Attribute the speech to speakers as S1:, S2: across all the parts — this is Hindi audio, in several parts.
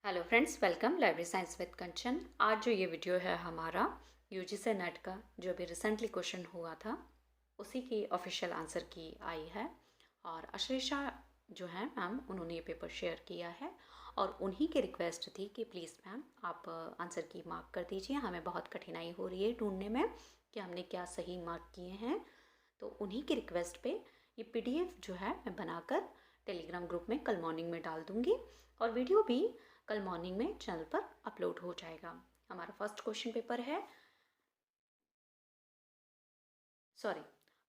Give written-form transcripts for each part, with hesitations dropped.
S1: Hello friends, welcome library science with Kanchan. आज जो ये वीडियो है हमारा यूजीसी नेट का जो अभी रिसेंटली क्वेश्चन हुआ था उसी की ऑफिशियल आंसर की आई है। और अश्लेषा जो है मैम, उन्होंने ये पेपर शेयर किया है और उन्हीं की रिक्वेस्ट थी कि प्लीज़ मैम आप आंसर की मार्क कर दीजिए। हमें बहुत कठिनाई हो रही है ढूंढने में कि हमने क्या सही मार्क किए हैं। तो उन्हीं की रिक्वेस्ट पे ये पीडीएफ जो है मैं बनाकर टेलीग्राम ग्रुप में कल मॉर्निंग में डाल दूँगी और वीडियो भी कल मॉर्निंग में चैनल पर अपलोड हो जाएगा। हमारा फर्स्ट क्वेश्चन पेपर है, सॉरी,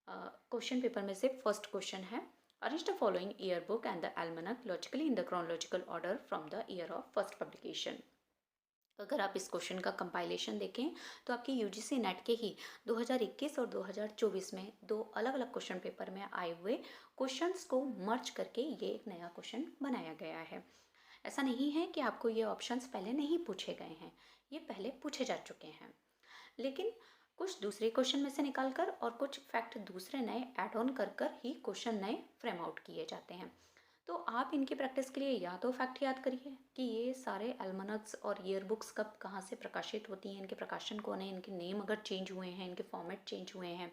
S1: क्वेश्चन पेपर में से फर्स्ट क्वेश्चन है, arrange the following year book and the almanac logically in the chronological order from the year of first publication. अगर आप इस क्वेश्चन का कंपाइलेशन देखें तो आपके यूजीसी नेट के ही 2021 और 2024 में दो अलग अलग क्वेश्चन पेपर में आए हुए क्वेश्चंस को मर्ज करके ये एक नया क्वेश्चन बनाया गया है। ऐसा नहीं है कि आपको ये ऑप्शंस पहले नहीं पूछे गए हैं, ये पहले पूछे जा चुके हैं, लेकिन कुछ दूसरे क्वेश्चन में से निकाल कर और कुछ फैक्ट दूसरे नए ऐड ऑन कर कर ही क्वेश्चन नए फ्रेम आउट किए जाते हैं। तो आप इनकी प्रैक्टिस के लिए या तो फैक्ट याद करिए कि ये सारे एल्मनक्स और ईयर बुक्स कब कहाँ से प्रकाशित होती हैं, इनके प्रकाशन कौन है, इनके नेम अगर चेंज हुए हैं, इनके फॉर्मेट चेंज हुए हैं,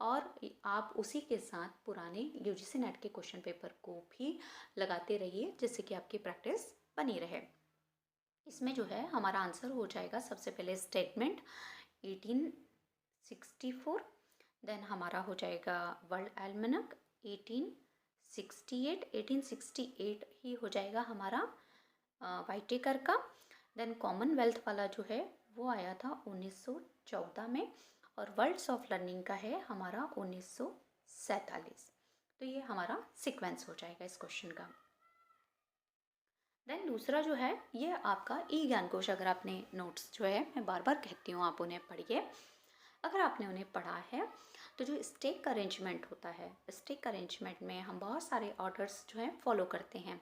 S1: और आप उसी के साथ पुराने यूजीसी नेट के क्वेश्चन पेपर को भी लगाते रहिए जिससे कि आपकी प्रैक्टिस बनी रहे। इसमें जो है हमारा आंसर हो जाएगा सबसे पहले स्टेटमेंट 1864, देन हमारा हो जाएगा वर्ल्ड एल्मनक 1868, 1868 ही हो जाएगा हमारा वाइटेकर का। देन कॉमनवेल्थ वाला जो है वो आया था 1914 में और वर्ल्ड्स ऑफ लर्निंग का है हमारा 1947। तो ये हमारा सीक्वेंस हो जाएगा इस क्वेश्चन का। देन दूसरा जो है ये आपका ई ज्ञान कोश, अगर आपने नोट्स जो है मैं बार बार कहती हूँ आप उन्हें पढ़िए, अगर आपने उन्हें पढ़ा है तो जो स्टेक अरेंजमेंट होता है, स्टेक अरेंजमेंट में हम बहुत सारे ऑर्डर्स जो हैं फॉलो करते हैं।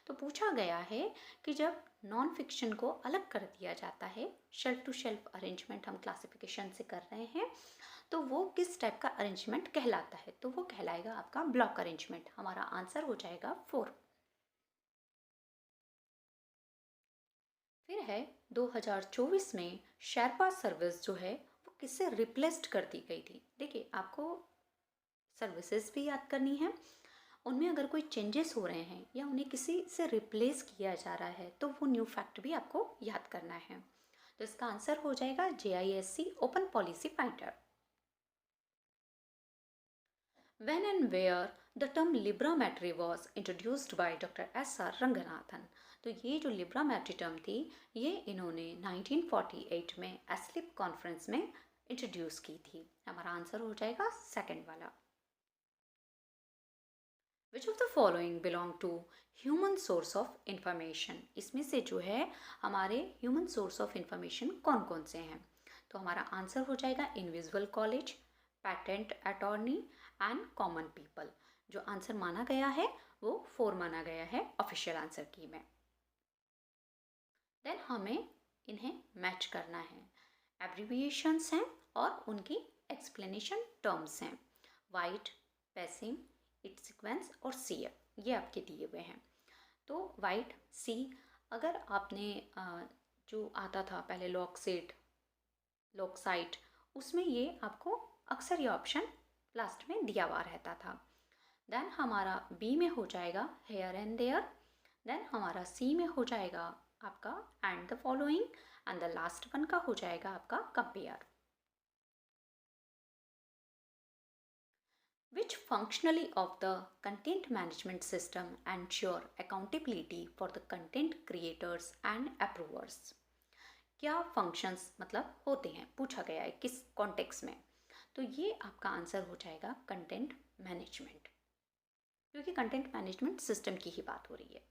S1: तो पूछा गया है कि जब नॉन फिक्शन को अलग कर दिया जाता है, शेल्फ टू शेल्फ अरेंजमेंट हम क्लासिफिकेशन से कर रहे हैं, तो वो किस टाइप का अरेंजमेंट कहलाता है, तो वो कहलाएगा आपका ब्लॉक अरेंजमेंट। हमारा आंसर हो जाएगा 4। फिर है 2024 में शेरपा सर्विस जो है वो किससे रिप्लेस्ड कर दी गई थी। देखिए आपको सर्विसेज भी याद करनी है, उनमें अगर कोई चेंजेस हो रहे हैं या उन्हें किसी से रिप्लेस किया जा रहा है तो वो न्यू फैक्ट भी आपको याद करना है। तो इसका आंसर हो जाएगा JISC open policy finder. When and where the term librometry was introduced by Dr. S.R. Ranganathan. तो ये जो लिब्रामेट्री टर्म थी ये इन्होंने 1948 में एस्लिप कॉन्फ्रेंस में इंट्रोड्यूस की थी। हमारा आंसर हो जाएगा सेकंड वाला। Which of the following belong to human source of information? इसमें से जो है हमारे human source of information कौन कौन से हैं? तो हमारा आंसर हो जाएगा invisible college, patent attorney and common people. जो आंसर माना गया है वो 4 माना गया है ऑफिशियल आंसर की में। देन हमें इन्हें मैच करना है, एब्रीविएशंस हैं और उनकी एक्सप्लेनेशन टर्म्स हैं, वाइट, पैसिंग, इट सीक्वेंस और सीएफ, ये आपके दिए हुए हैं। तो वाइट सी, अगर आपने जो आता था पहले लॉक्सेट, लॉक्साइट, उसमें ये आपको अक्सर ये ऑप्शन लास्ट में दिया हुआ रहता था। देन हमारा बी में हो जाएगा हेयर एंड देयर, देन हमारा सी में हो जाएगा आपका and the following, and the last one का हो जाएगा आपका compare. Which functionally of the content management system ensure accountability for the content creators and approvers? क्या फंक्शंस मतलब होते हैं, पूछा गया है किस कॉन्टेक्स्ट में। तो ये आपका आंसर हो जाएगा कंटेंट मैनेजमेंट, क्योंकि कंटेंट मैनेजमेंट सिस्टम की ही बात हो रही है।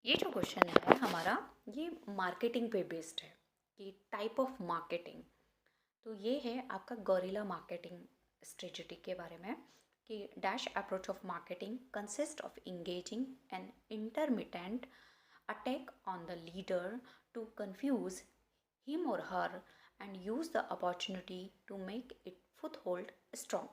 S1: ये जो क्वेश्चन है हमारा ये मार्केटिंग पे बेस्ड है कि टाइप ऑफ मार्केटिंग। तो ये है आपका गोरिल्ला मार्केटिंग स्ट्रेटजी के बारे में कि dash approach of marketing consist of engaging an intermittent attack on the leader to confuse him और her and use the opportunity to make it foothold strong.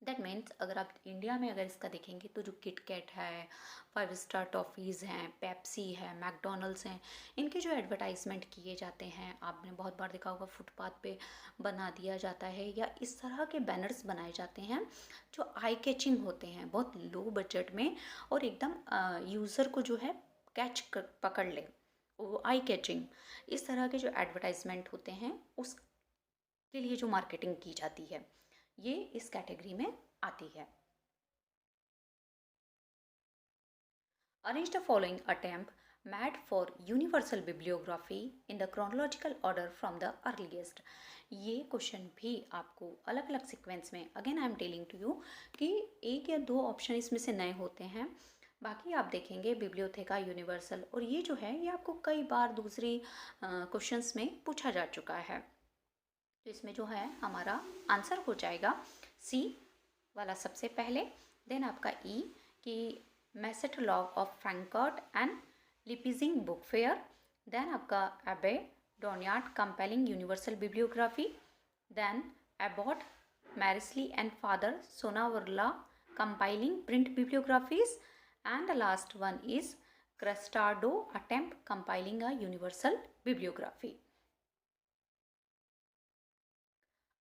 S1: That means अगर आप इंडिया में अगर इसका देखेंगे तो जो किटकैट है, 5 स्टार टॉफ़ीज़ हैं, पेप्सी है, मैकडॉनल्ड्स हैं, इनके जो एडवर्टाइजमेंट किए जाते हैं, आपने बहुत बार देखा होगा फुटपाथ पे बना दिया जाता है, या इस तरह के बैनर्स बनाए जाते हैं जो आई कैचिंग होते हैं, बहुत लो बजट में, और एकदम यूज़र को जो है पकड़ ले, वो आई कैचिंग, इस तरह के जो एडवर्टाइजमेंट होते हैं उसके लिए जो मार्केटिंग की जाती है, ये इस कैटेगरी में आती है। Arrange the following attempt made for universal bibliography in the chronological order from the earliest. ये क्वेश्चन भी आपको अलग अलग सीक्वेंस में, again I am telling to you कि एक या दो ऑप्शन इसमें से नए होते हैं, बाकी आप देखेंगे बिब्लियोथेका यूनिवर्सल, और ये जो है ये आपको कई बार दूसरी क्वेश्चंस में पूछा जा चुका है। तो इसमें जो है हमारा आंसर हो जाएगा सी वाला सबसे पहले, देन आपका ई कि Messkatalog of Frankfurt and Leipzig book fair, then आपका Abbe Donyard compiling universal bibliography, then abbot Marisly and father Sonawarla compiling print bibliographies, and the last one is Crestadoro attempt compiling a universal bibliography.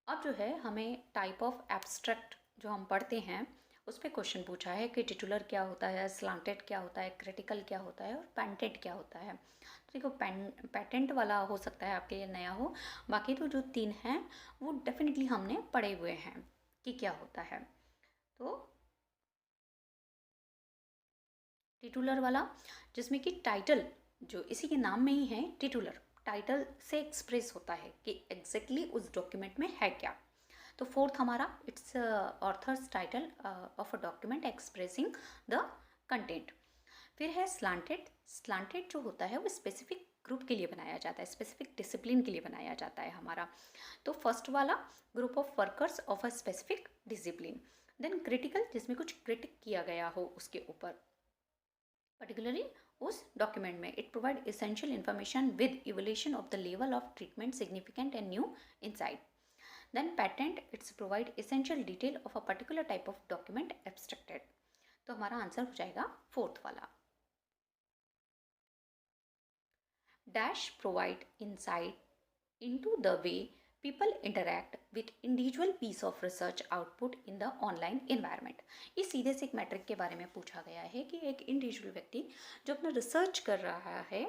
S1: अब जो है हमें टाइप ऑफ एब्स्ट्रैक्ट जो हम पढ़ते हैं उस पर क्वेश्चन पूछा है कि टिटुलर क्या होता है, स्लांटेड क्या होता है, क्रिटिकल क्या होता है, और पेटेंट क्या होता है। तो देखो पेटेंट वाला हो सकता है आपके लिए नया हो, बाकी तो जो तीन हैं वो डेफिनेटली हमने पढ़े हुए हैं कि क्या होता है। तो टिटुलर वाला जिसमें कि टाइटल जो इसी के नाम में ही है, टिटुलर टाइटल से एक्सप्रेस होता है कि एग्जैक्टली उस डॉक्यूमेंट में है क्या। तो फोर्थ हमारा it's authors title of a document expressing the content. फिर है स्लांटेड। स्लांटेड जो होता है वो स्पेसिफिक ग्रुप के लिए बनाया जाता है, स्पेसिफिक डिसिप्लिन के लिए बनाया जाता है हमारा। तो फर्स्ट वाला group of workers of a specific discipline. Then critical जिसमें कुछ क्रिटिक किया गया हो उसके ऊपर, particularly उस डॉक्यूमेंट में it provide essential information with evolution of the level of treatment significant and new insight. Then patent its provide essential detail of a particular type of document abstracted. तो हमारा आंसर हो जाएगा फोर्थ वाला। Dash provide insight into the way people interact with individual piece of research output in the online environment। ये सीधे से एक मैट्रिक के बारे में पूछा गया है कि एक इंडिविजुअल व्यक्ति जो अपना रिसर्च कर रहा है,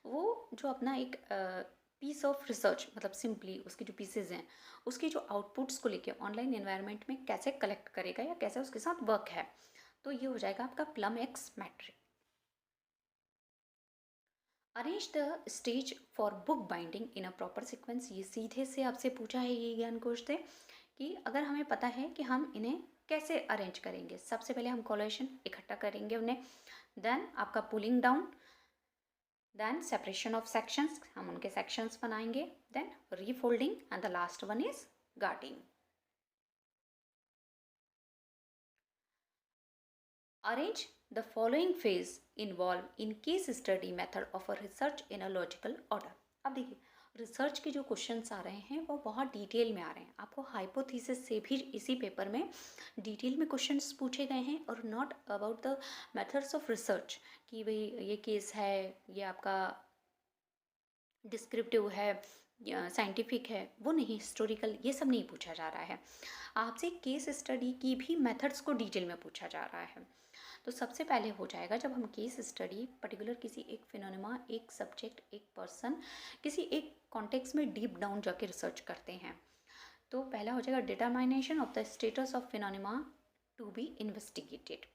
S1: वो जो अपना एक पीस ऑफ रिसर्च, मतलब सिंपली उसके जो पीसेज हैं उसके जो आउटपुट्स को लेके ऑनलाइन एनवायरनमेंट में कैसे कलेक्ट करेगा या कैसे उसके साथ वर्क है। तो ये हो जाएगा आपका प्लम एक्स मैट्रिक। Arrange the stage for book binding in a proper sequence. ये सीधे से आपसे पूछा है ये ज्ञान कोश से कि अगर हमें पता है कि हम इन्हें कैसे अरेंज करेंगे, सबसे पहले हम कोलेशन इकट्ठा करेंगे उन्हें, देन आपका pulling down, then separation of sections, हम उनके सेक्शंस बनाएंगे, then refolding, and the last one is guarding. Arrange the following phase involved in case study method of a research in a logical order। अब देखिए रिसर्च के जो क्वेश्चंस आ रहे हैं वो बहुत डिटेल में आ रहे हैं, आपको हाइपोथेसिस से भी इसी पेपर में डिटेल में क्वेश्चंस पूछे गए हैं, और not about the methods of research कि भाई ये केस है, ये आपका डिस्क्रिप्टिव है, साइंटिफिक है, वो नहीं, हिस्टोरिकल, ये सब नहीं पूछा जा रहा है। आपसे केस स्टडी की भी मेथड्स को डिटेल में पूछा जा रहा है। तो सबसे पहले हो जाएगा जब हम केस स्टडी पर्टिकुलर किसी एक फिनोमेना, एक सब्जेक्ट, एक पर्सन, किसी एक कॉन्टेक्स्ट में डीप डाउन जाके रिसर्च करते हैं। तो पहला हो जाएगा determination of the status of phenomena to be investigated.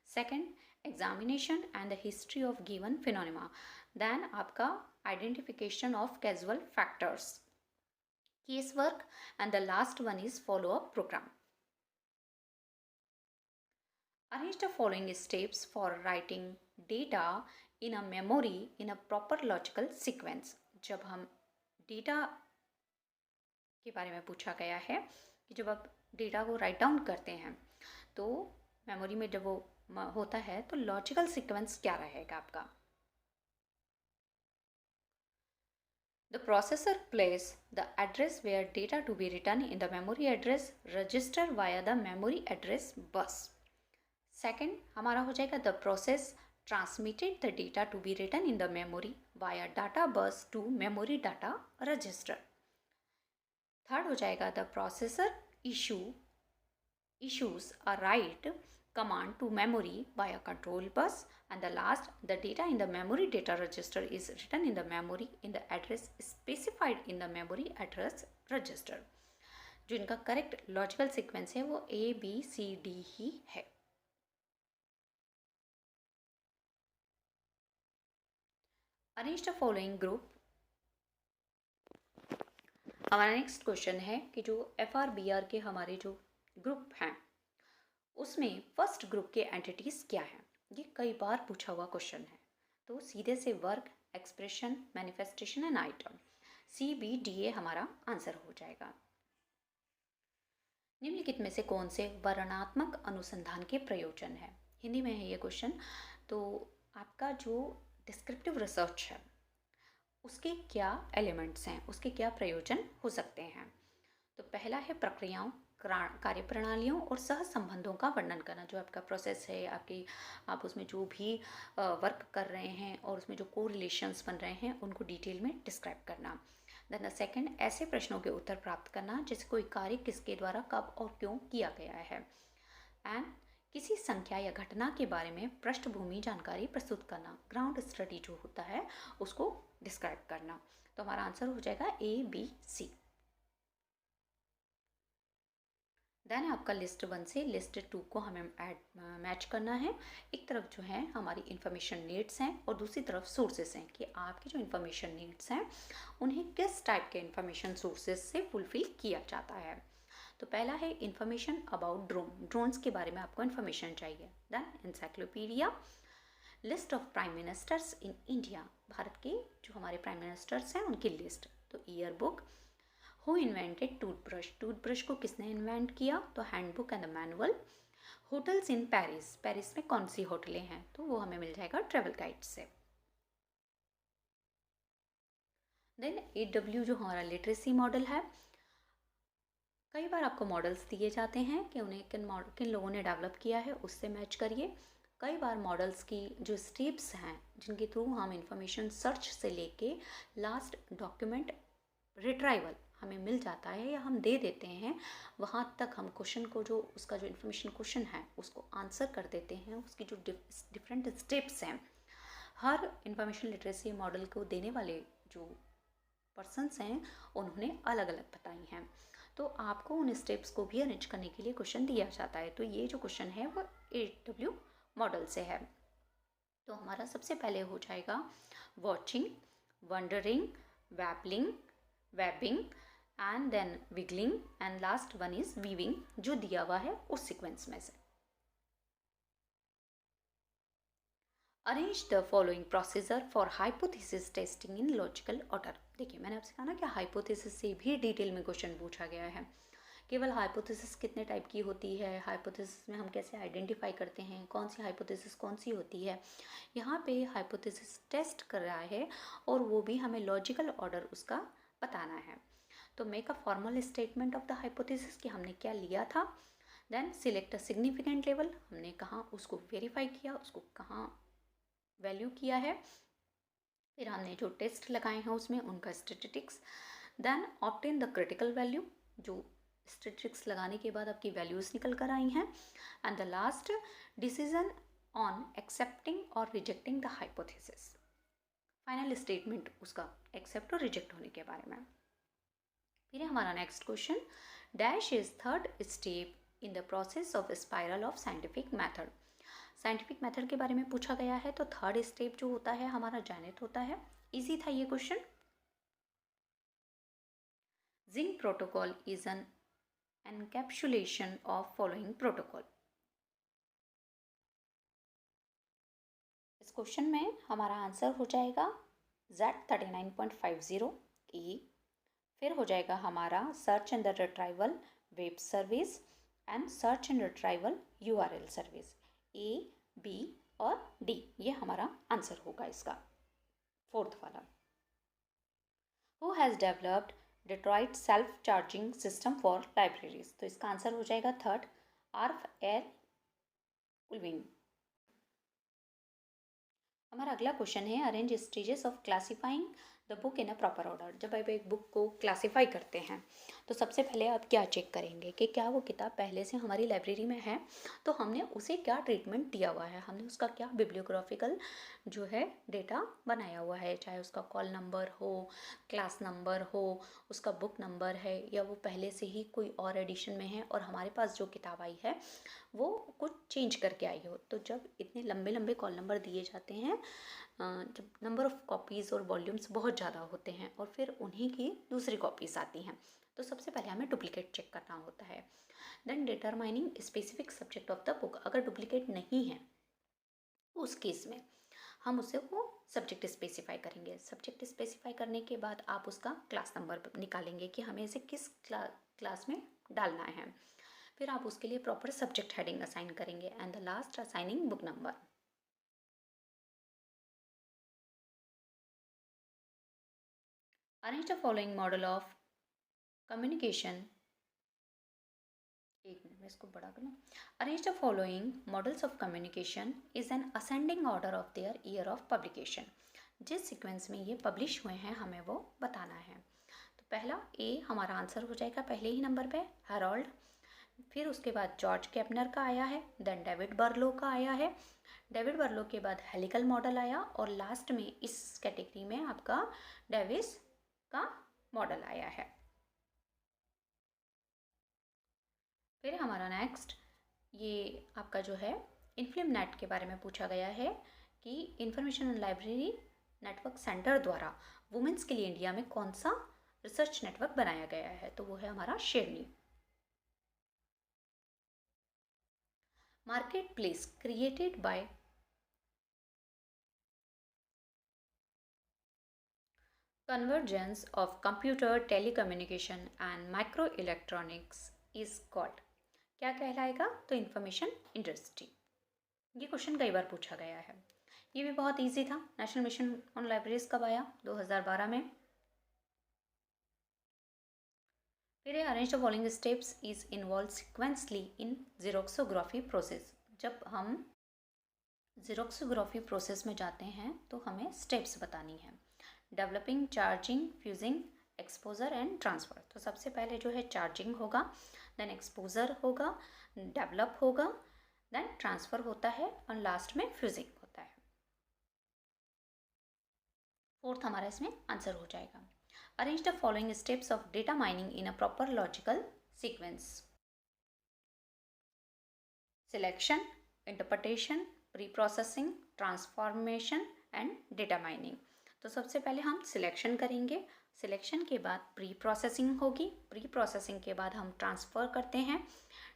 S1: Second, examination and the history of given phenomena. Then आपका identification of casual factors, case work, and the last one is follow up programme. Arrange the following steps for writing data in a memory in a proper logical sequence। जब हम डेटा के बारे में पूछा गया है कि जब आप डेटा को राइट डाउन करते हैं तो मेमोरी में जब वो होता है तो लॉजिकल सीक्वेंस क्या रहेगा आपका। The processor places the address where data to be written in the memory address register via the memory address bus. Second हमारा हो जाएगा the process transmitted the data to be written in the memory via data bus to memory data register. Third हो जाएगा the processor issues a write command to memory via control bus, and the last the data in the memory data register is written in the memory in the address specified in the memory address register. जो इनका करेक्ट लॉजिकल सीक्वेंस है वो ABCD ही है. Arrange the following group. हमारा नेक्स्ट क्वेश्चन है कि जो FRBR के हमारे जो ग्रुप हैं उसमें फर्स्ट ग्रुप के एंटिटीज़ क्या हैं. ये कई बार पूछा हुआ क्वेश्चन है. तो सीधे से work, expression, manifestation and item, CBDA हमारा आंसर हो जाएगा. निम्नलिखित में से कौन से वर्णनात्मक अनुसंधान के प्रयोजन है. हिंदी में है ये क्वेश्चन. तो आपका जो डिस्क्रिप्टिव रिसर्च है उसके क्या एलिमेंट्स हैं, उसके क्या प्रयोजन हो सकते हैं. तो पहला है प्रक्रियाओं, कार्यप्रणालियों और सह संबंधों का वर्णन करना. जो आपका प्रोसेस है, आप उसमें जो भी वर्क कर रहे हैं और उसमें जो को रिलेशंस बन रहे हैं उनको डिटेल में डिस्क्राइब करना. देन द सेकेंड, ऐसे प्रश्नों के उत्तर प्राप्त करना जैसे कोई कार्य किसके द्वारा कब और क्यों किया गया है. एंड किसी संख्या या घटना के बारे में पृष्ठभूमि जानकारी प्रस्तुत करना, ग्राउंड स्टडी जो होता है उसको डिस्क्राइब करना. तो हमारा आंसर हो जाएगा ABC. देन आपका लिस्ट 1 से लिस्ट 2 को हमें मैच करना है. एक तरफ जो है हमारी इन्फॉर्मेशन नीड्स हैं और दूसरी तरफ सोर्सेस हैं कि आपकी जो इन्फॉर्मेशन नीड्स हैं उन्हें किस टाइप के इन्फॉर्मेशन सोर्सेस से फुलफिल किया जाता है. तो पहला है इन्फॉर्मेशन अबाउट ड्रोन्स के बारे में आपको इन्फॉर्मेशन चाहिए. Then encyclopaedia, list of prime ministers in India, Bharat के जो हमारे प्राइम मिनिस्टर्स हैं उनकी लिस्ट. तो year book, who invented toothbrush, toothbrush को किसने इन्वेंट किया. तो handbook and the manual. Hotels in Paris, Paris में कौन सी होटलें हैं, तो वो हमें मिल जाएगा ट्रेवल गाइड से. देन AW जो हमारा लिटरेसी मॉडल है. कई बार आपको मॉडल्स दिए जाते हैं कि उन्हें किन लोगों ने डेवलप किया है उससे मैच करिए. कई बार मॉडल्स की जो स्टेप्स हैं जिनके थ्रू हम इंफॉर्मेशन सर्च से लेके लास्ट डॉक्यूमेंट रिट्राइवल हमें मिल जाता है या हम दे देते हैं, वहाँ तक हम क्वेश्चन को जो उसका जो इन्फॉर्मेशन क्वेश्चन है उसको आंसर कर देते हैं. उसकी जो डिफरेंट स्टेप्स हैं, हर इंफॉर्मेशन लिटरेसी मॉडल को देने वाले जो पर्सन्स हैं उन्होंने अलग अलग बताई हैं. तो आपको उन स्टेप्स को भी अरेंज करने के लिए क्वेश्चन दिया जाता है. तो ये जो क्वेश्चन है वो AW मॉडल से है. तो हमारा सबसे पहले हो जाएगा watching, wandering, webbing and then wiggling and last one is weaving, जो दिया हुआ है उस सीक्वेंस में से. Arrange the following procedure for hypothesis testing in logical order. देखिए मैंने आपसे कहा ना कि हाइपोथेसिस से भी डिटेल में क्वेश्चन पूछा गया है. केवल हाइपोथेसिस कितने टाइप की होती है, हाइपोथेसिस में हम कैसे आइडेंटिफाई करते हैं कौन सी हाइपोथेसिस कौन सी होती है, यहाँ पे हाइपोथेसिस टेस्ट कर रहा है और वो भी हमें लॉजिकल ऑर्डर उसका बताना है. तो make a formal statement of the hypothesis कि हमने क्या लिया था. Then select a significant level, हमने कहाँ उसको वेरीफाई किया, उसको कहाँ वैल्यू किया है. फिर हमने जो टेस्ट लगाए हैं उसमें उनका statistics. Then obtain the critical value, जो स्टैटिस्टिक्स लगाने के बाद आपकी वैल्यूज़ निकल कर आई हैं. And the last decision on accepting और rejecting the hypothesis, final statement उसका एक्सेप्ट और रिजेक्ट होने के बारे में. फिर हमारा next question, dash is third step in the process of spiral of scientific method. Scientific method के बारे में पूछा गया है. तो थर्ड स्टेप जो होता है हमारा जेनेट होता है. इजी था ये question. Zinc protocol is an encapsulation of following protocol. इस क्वेश्चन में हमारा आंसर हो जाएगा Z39.50 ए. फिर हो जाएगा हमारा search and the retrieval web service and search and retrieval URL service. A, B और D ये हमारा आंसर होगा इसका, फोर्थ वाला. Who has developed Detroit self charging system for libraries. तो इसका आंसर हो जाएगा थर्ड, आर्फ एल उल्विंग। हमारा अगला क्वेश्चन है arrange stages of classifying the book in a proper order. जब आप एक बुक को क्लासीफाई करते हैं तो सबसे पहले आप क्या चेक करेंगे कि क्या वो किताब पहले से हमारी लाइब्रेरी में है, तो हमने उसे क्या ट्रीटमेंट दिया हुआ है, हमने उसका क्या बिब्लियोग्राफिकल जो है डेटा बनाया हुआ है, चाहे उसका कॉल नंबर हो, क्लास नंबर हो, उसका बुक नंबर है, या वो पहले से ही कोई और एडिशन में है और हमारे पास जो किताब आई है वो कुछ चेंज करके आई हो। तो जब इतने लंबे लंबे कॉल नंबर दिए जाते हैं, जब नंबर ऑफ़ कॉपीज़ और वॉल्यूम्स बहुत ज़्यादा होते हैं और फिर उन्हीं की दूसरी कॉपीज़ आती हैं, तो सबसे पहले हमें डुप्लीकेट चेक करना होता है। Then determining specific subject of the book. अगर डुप्लीकेट नहीं है उस केस में हम उसे वो सब्जेक्ट स्पेसिफाई करेंगे। सब्जेक्ट स्पेसिफाई करने के बाद आप उसका क्लास नंबर निकालेंगे कि हमें इसे किस क्लास में डालना है। फिर आप उसके लिए प्रॉपर सब्जेक्ट हेडिंग असाइन करेंगे and the last assigning book number. Arrange the following model of communication. एक मिनट में इसको बड़ा कर लूँ। Arrange the following models of communication is an ascending order of their year of publication. जिस सीक्वेंस में ये पब्लिश हुए हैं हमें वो बताना है। तो पहला ए हमारा आंसर हो जाएगा पहले ही नंबर पे, हेरोल्ड। फिर उसके बाद जॉर्ज केपनर का आया है, देन डेविड बर्लो का आया है, डेविड बर्लो के बाद हेलिकल मॉडल आया और लास्ट में इस कैटेगरी में आपका डेविस का मॉडल आया है। फिर हमारा नेक्स्ट ये आपका जो है इन्फ्लिम नेट के बारे में पूछा गया है कि information and library network centre द्वारा वुमेन्स के लिए इंडिया में कौन सा रिसर्च नेटवर्क बनाया गया है, तो वो है हमारा शेरनी। Market place created by convergence of computer telecommunication and microelectronics is called। क्या कहलाएगा, तो इंफॉर्मेशन इंडस्ट्री। ये क्वेश्चन कई बार पूछा गया है। ये भी बहुत इजी था। नेशनल मिशन ऑन लाइब्रेरीज कब आया, 2012 में। फिर arrange the following steps is involve sequentially in xerography process. जब हम जीरोक्सोग्राफी प्रोसेस में जाते हैं तो हमें स्टेप्स बतानी है। Developing, charging, fusing, exposure and transfer. तो सबसे पहले जो है चार्जिंग होगा, देन एक्सपोजर होगा, डेवलप होगा, देन ट्रांसफ़र होता है और लास्ट में फ्यूजिंग होता है। फोर्थ हमारा इसमें आंसर हो जाएगा। Arrange the following steps of data mining in a proper logical sequence. Selection, interpretation, pre processing, transformation and data mining. तो सबसे पहले हम सिलेक्शन करेंगे, सिलेक्शन के बाद प्री प्रोसेसिंग होगी, प्री प्रोसेसिंग के बाद हम ट्रांसफ़र करते हैं,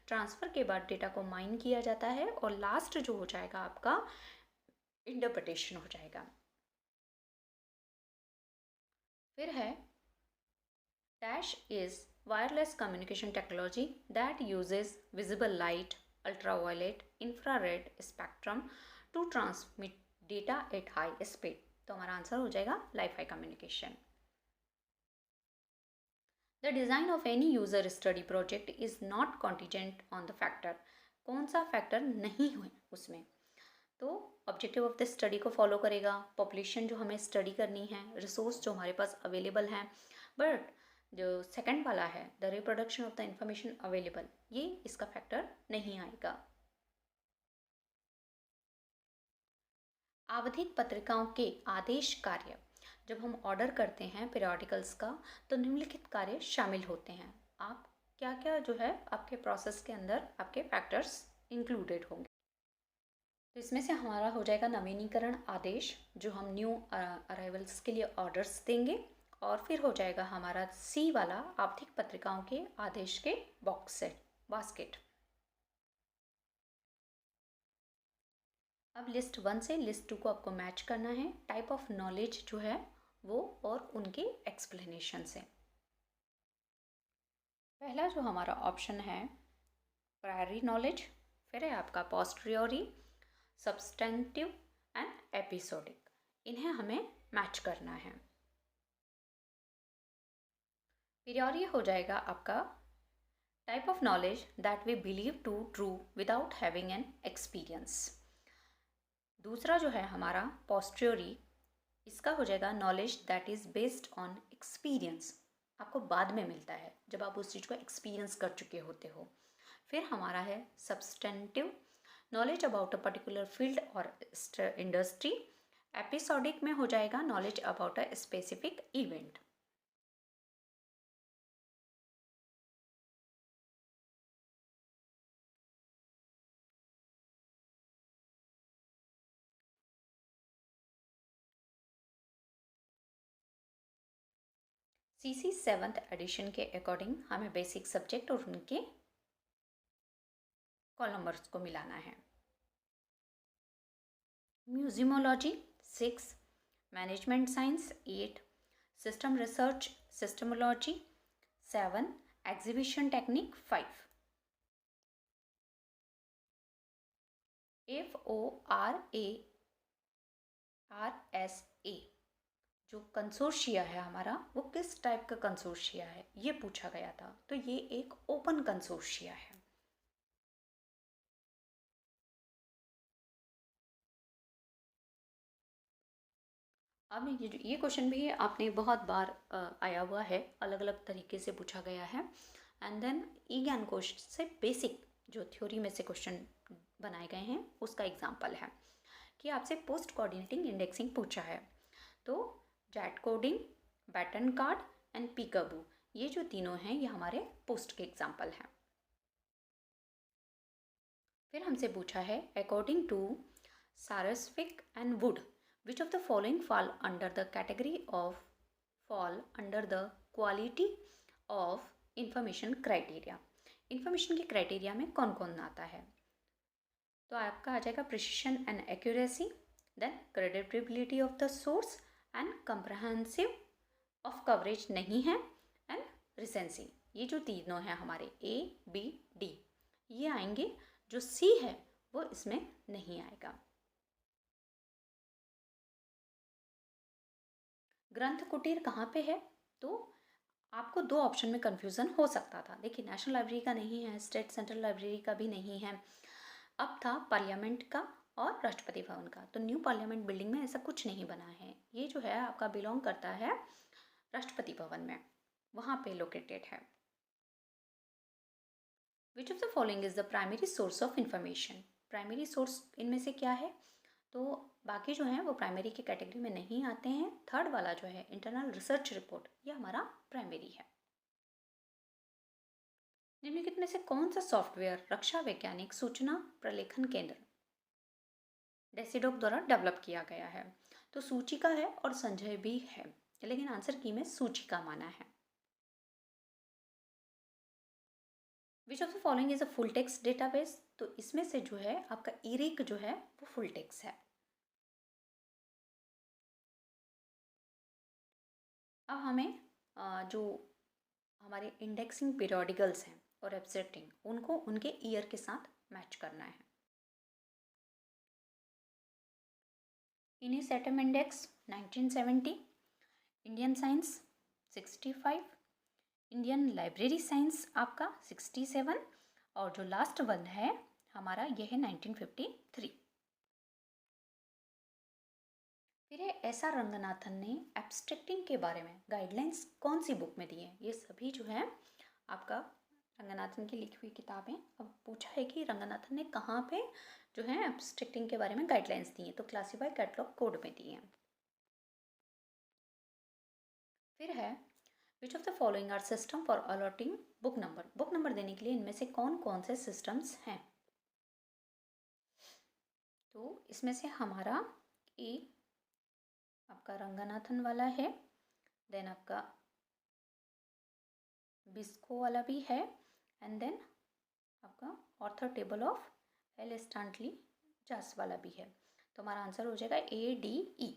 S1: ट्रांसफ़र के बाद डेटा को माइन किया जाता है और लास्ट जो हो जाएगा आपका इंटरप्रिटेशन हो जाएगा। फिर है dash is wireless communication technology that uses visible light, ultraviolet, infrared spectrum to transmit data at high speed. तो हमारा आंसर हो जाएगा LiFi communication. The design of any user study project is not contingent on the factor. कौन सा फैक्टर नहीं हुए उसमें, तो ऑब्जेक्टिव ऑफ द स्टडी को फॉलो करेगा, पॉपुलेशन जो हमें स्टडी करनी है, रिसोर्स जो हमारे पास अवेलेबल हैं, बट जो सेकंड वाला है the reproduction of the information available, ये इसका फैक्टर नहीं आएगा। आवधिक पत्रिकाओं के आदेश कार्य। जब हम ऑर्डर करते हैं पीरियोडिकल्स का तो निम्नलिखित कार्य शामिल होते हैं। आप क्या क्या जो है आपके प्रोसेस के अंदर आपके फैक्टर्स इंक्लूडेड होंगे। तो इसमें से हमारा हो जाएगा नवीनीकरण आदेश, जो हम न्यू अराइवल्स के लिए ऑर्डर्स देंगे, और फिर हो जाएगा हमारा सी वाला आवधिक पत्रिकाओं के आदेश के बॉक्स सेट बास्केट। अब लिस्ट 1 से लिस्ट 2 को आपको मैच करना है, टाइप ऑफ नॉलेज जो है वो और उनके एक्सप्लेनेशन से। पहला जो हमारा ऑप्शन है प्रायरी नॉलेज, फिर है आपका पोस्टीरियोरी, सब्सटेंटिव एंड एपिसोडिक। इन्हें हमें मैच करना है। प्रियोरी हो जाएगा आपका type of knowledge that we believe to true without having an experience. दूसरा जो है हमारा पोस्ट्रियोरी, इसका हो जाएगा knowledge that is based on experience, आपको बाद में मिलता है जब आप उस चीज़ को एक्सपीरियंस कर चुके होते हो। फिर हमारा है substantive knowledge about a particular field और इंडस्ट्री। एपिसोडिक में हो जाएगा knowledge about a specific event. CC 7th edition के अकॉर्डिंग हमें बेसिक सब्जेक्ट और उनके कॉल नंबर्स को मिलाना है। Museumology 6, management science 8, system research systemology 7, exhibition technique 5। FORARSA जो कंसोर्शिया है हमारा, वो किस टाइप का कंसोर्शिया है ये पूछा गया था, तो ये एक ओपन कंसोर्शिया है। अब ये क्वेश्चन भी आपने बहुत बार आया हुआ है, अलग अलग तरीके से पूछा गया है। एंड देन ई ज्ञान कोश से बेसिक जो थ्योरी में से क्वेश्चन बनाए गए हैं उसका एग्जाम्पल है कि आपसे पोस्ट कोऑर्डिनेटिंग इंडेक्सिंग पूछा है, तो zatocoding, batten card and peekaboo, ये जो तीनों हैं ये हमारे पोस्ट के एग्जाम्पल हैं। फिर हमसे पूछा है according to Saracevic and Wood which of the following fall under the category of fall under the quality of information criteria। Information के क्राइटेरिया में कौन कौन आता है, तो आपका आ जाएगा precision and accuracy, then creditability of the source and comprehensive of coverage नहीं है, एंड रिसेंसी। ये जो तीनों हैं हमारे A B D ये आएंगे, जो C है वो इसमें नहीं आएगा। ग्रंथ कुटीर कहाँ पे है, तो आपको दो ऑप्शन में कंफ्यूजन हो सकता था। देखिए नेशनल लाइब्रेरी का नहीं है, स्टेट सेंट्रल लाइब्रेरी का भी नहीं है, अब था पार्लियामेंट का और राष्ट्रपति भवन का। तो न्यू पार्लियामेंट बिल्डिंग में ऐसा कुछ नहीं बना है, ये जो है आपका बिलोंग करता है राष्ट्रपति भवन में, वहाँ पे लोकेटेड है। Which of the following is the primary source of information. Primary source इनमें से क्या है, तो बाकी जो हैं वो प्राइमरी की कैटेगरी में नहीं आते हैं। थर्ड वाला जो है इंटरनल रिसर्च रिपोर्ट, ये हमारा प्राइमरी है। निम्नलिखित में से कौन सा सॉफ्टवेयर रक्षा वैज्ञानिक सूचना प्रलेखन केंद्र डेसिडोक द्वारा डेवलप किया गया है, तो सूचिका है और संजय भी है, लेकिन आंसर की में सूचिका माना है। Which of the following is a full text database, तो इसमें से जो है आपका इरिक जो है वो फुल टेक्स्ट है। अब हमें जो हमारे इंडेक्सिंग पीरियोडिकल्स हैं और एब्स्ट्रैक्टिंग, उनको उनके ईयर के साथ मैच करना है। INIS atom index 1970, Indian science 65, Indian library science आपका 67, और जो लास्ट वन है हमारा यह है 1953। फिर एस आर रंगनाथन ने एब्स्ट्रैक्टिंग के बारे में गाइडलाइंस कौन सी बुक में दी है, ये सभी जो है आपका रंगनाथन की लिखी हुई किताबें। अब पूछा है कि रंगनाथन ने कहाँ पे जो है एब्स्ट्रैक्टिंग के बारे में गाइडलाइंस दी हैं, तो क्लासीफाई कैटलॉग कोड में दी हैं। फिर है which of the following are system for allotting book number. Book number देने के लिए इनमें से कौन कौन से सिस्टम्स हैं, तो इसमें से हमारा ए आपका रंगनाथन वाला है, देन आपका बिस्को वाला भी है, एंड देन आपका ऑर्थर टेबल ऑफ एल स्टांटली जास वाला भी है। तो हमारा आंसर हो जाएगा ADE।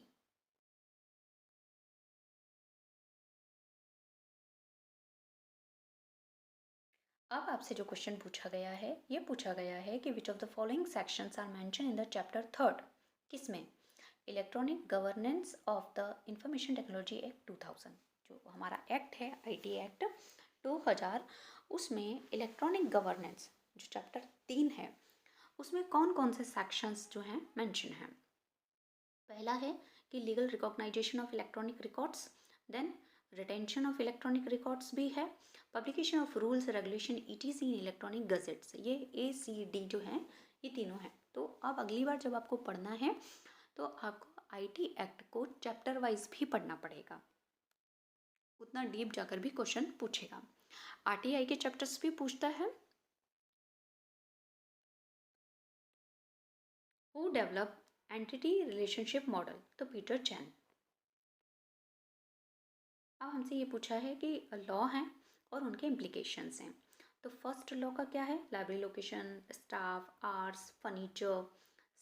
S1: अब आपसे जो क्वेश्चन पूछा गया है, ये पूछा गया है कि which of the following sections are mention in the chapter 3, किसमें, electronic governance of the information technology act 2000। जो हमारा एक्ट है आईटी एक्ट 2000, उसमें इलेक्ट्रॉनिक गवर्नेंस जो चैप्टर 3 है उसमें कौन कौन से सेक्शंस जो हैं मेंशन हैं। पहला है कि legal recognisation of electronic records, then retention of electronic records भी है, publication of rules regulation ETC in electronic gazettes, ये ACD जो हैं ये तीनों हैं। तो अब अगली बार जब आपको पढ़ना है तो आपको आईटी एक्ट को चैप्टर वाइज भी पढ़ना पड़ेगा, उतना डीप जाकर भी क्वेश्चन पूछेगा। आरटीआई के चैप्टर्स भी पूछता है। Who develop entity relationship model, तो पीटर चैन। अब हमसे ये पूछा है कि लॉ हैं और उनके इम्प्लीकेशंस हैं। तो फर्स्ट लॉ का क्या है, library location, staff, arts, furniture.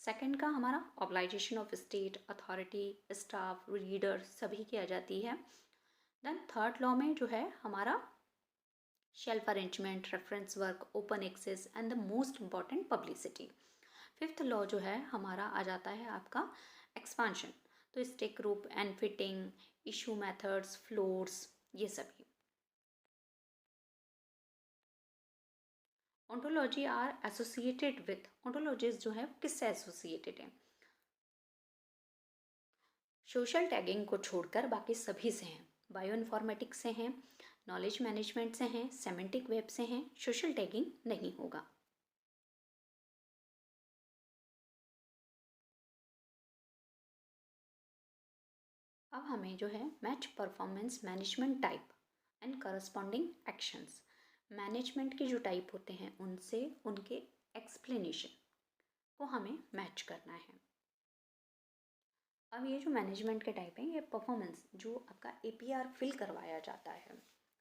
S1: Second का हमारा obligation of state, authority, staff, reader सभी की आ जाती है। देन थर्ड लॉ में जो है हमारा shelf arrangement, reference work, open access and the most important publicity. Fifth law जो है हमारा आ जाता है आपका एक्सपांशन, तो stick group and fitting, issue methods, floors, ये सभी। Ontology are associated with, ontologies जो है किससे एसोसिएटेड है, सोशल टैगिंग को छोड़कर बाकी सभी से हैं। बायो इन्फॉर्मेटिक्स से हैं, नॉलेज मैनेजमेंट से हैं, सेमेंटिक वेब से हैं, सोशल टैगिंग नहीं होगा। अब हमें जो है match performance management type and corresponding actions, management के जो टाइप होते हैं उनसे उनके एक्सप्लेनेशन को हमें मैच करना है। अब ये जो मैनेजमेंट के टाइप हैं, ये परफॉर्मेंस जो आपका APR फिल करवाया जाता है,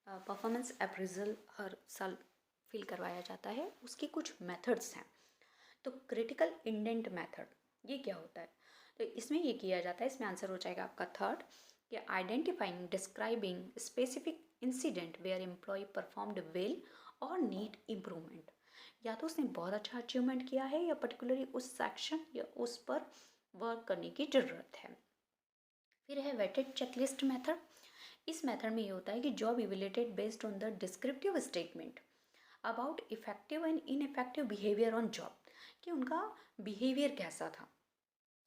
S1: परफॉर्मेंस अप्रेजल हर साल फिल करवाया जाता है, उसके कुछ मेथड्स हैं। तो क्रिटिकल इंडेंट मेथड ये क्या होता है, तो इसमें ये किया जाता है, इसमें आंसर हो जाएगा आपका थर्ड कि identifying describing specific incident where employ performed well और नीड इम्प्रूवमेंट, या तो उसने बहुत अच्छा अचीवमेंट किया है या पर्टिकुलरली उस सेक्शन या उस पर वर्क करने की ज़रूरत है। फिर है वेटेड चेकलिस्ट मेथड। इस मेथड में ये होता है कि job evaluated based on the descriptive statement about effective and ineffective behaviour on job, कि उनका बिहेवियर कैसा था।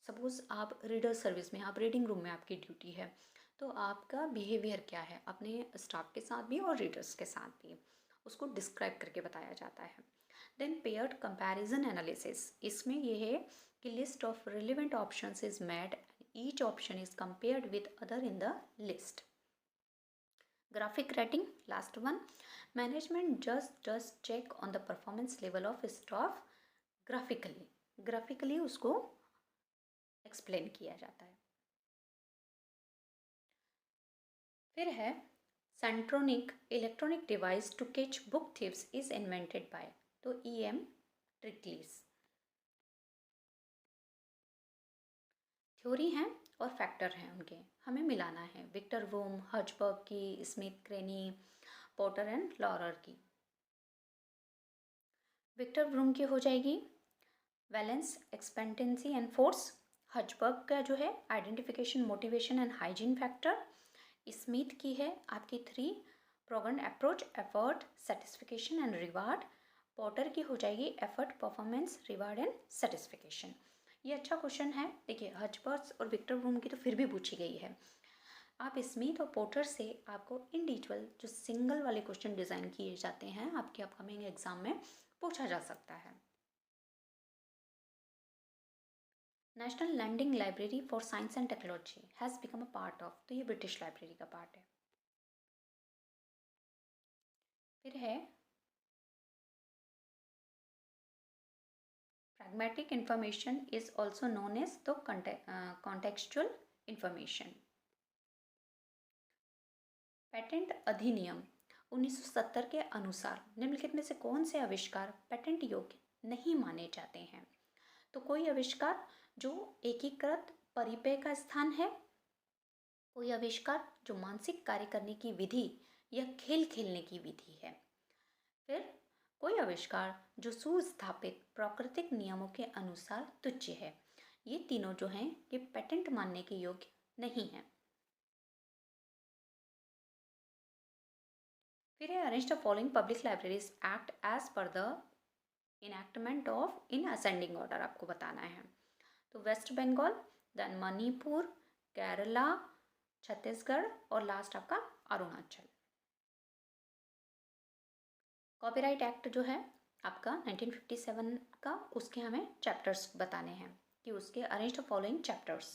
S1: सपोज आप रीडर सर्विस में, आप रीडिंग रूम में आपकी ड्यूटी है, तो आपका बिहेवियर क्या है अपने स्टाफ के साथ भी और रीडर्स के साथ भी, उसको डिस्क्राइब करके बताया जाता है। देन पेयर्ड कंपैरिजन एनालिसिस, इसमें यह है कि list of relevant options is made, each option is compared with other in the list. Graphic rating, last one, management just does check on the performance level of staff graphically, graphically उसको एक्सप्लेन किया जाता है। फिर है Sentronic electronic device to catch book thieves is invented by, तो EM ट्रिकलीस। थ्योरी हैं और फैक्टर हैं उनके, हमें मिलाना है विक्टर वूम, हर्जबर्ग की, स्मिथ क्रेनी, पोर्टर एंड लॉरर की। विक्टर वूम की हो जाएगी valence, expectancy and force. Herzberg का जो है identification, motivation and hygiene factor. Smith की है आपकी 3 programme approach, effort, satisfaction and reward. Porter की हो जाएगी effort, performance, reward and satisfaction. ये अच्छा क्वेश्चन है। देखिए हर्जबर्ग और विक्टर वूम की तो फिर भी पूछी गई है, आप स्मिथ और पोर्टर से आपको इंडिविजुअल जो सिंगल वाले क्वेश्चन डिज़ाइन किए जाते हैं आपके अपकमिंग एग्जाम में पूछा जा सकता है। National lending library for science and technology has become a part of, तो ये ब्रिटिश लाइब्रेरी का पार्ट है। फिर है pragmatic information is also known as the contextual information। Patent अधिनियम 1970 के अनुसार निम्नलिखित में से कौन से आविष्कार पेटेंट योग्य नहीं माने जाते हैं, तो कोई आविष्कार जो एकीकृत परिपेय का स्थान है, कोई आविष्कार जो मानसिक कार्य करने की विधि या खेल खेलने की विधि है, फिर कोई आविष्कार जो सुस्थापित प्राकृतिक नियमों के अनुसार तुच्छ है। ये तीनों जो हैं ये पेटेंट मानने के योग्य नहीं हैं। फिर है arrange the following public libraries act as per the enactment of in ascending order आपको बताना है। तो वेस्ट बंगाल, देन मणिपुर, केरला, छत्तीसगढ़ और लास्ट आपका अरुणाचल। कॉपीराइट एक्ट जो है आपका 1957 का, उसके हमें चैप्टर्स बताने हैं कि उसके अरेंज द फॉलोइंग चैप्टर्स।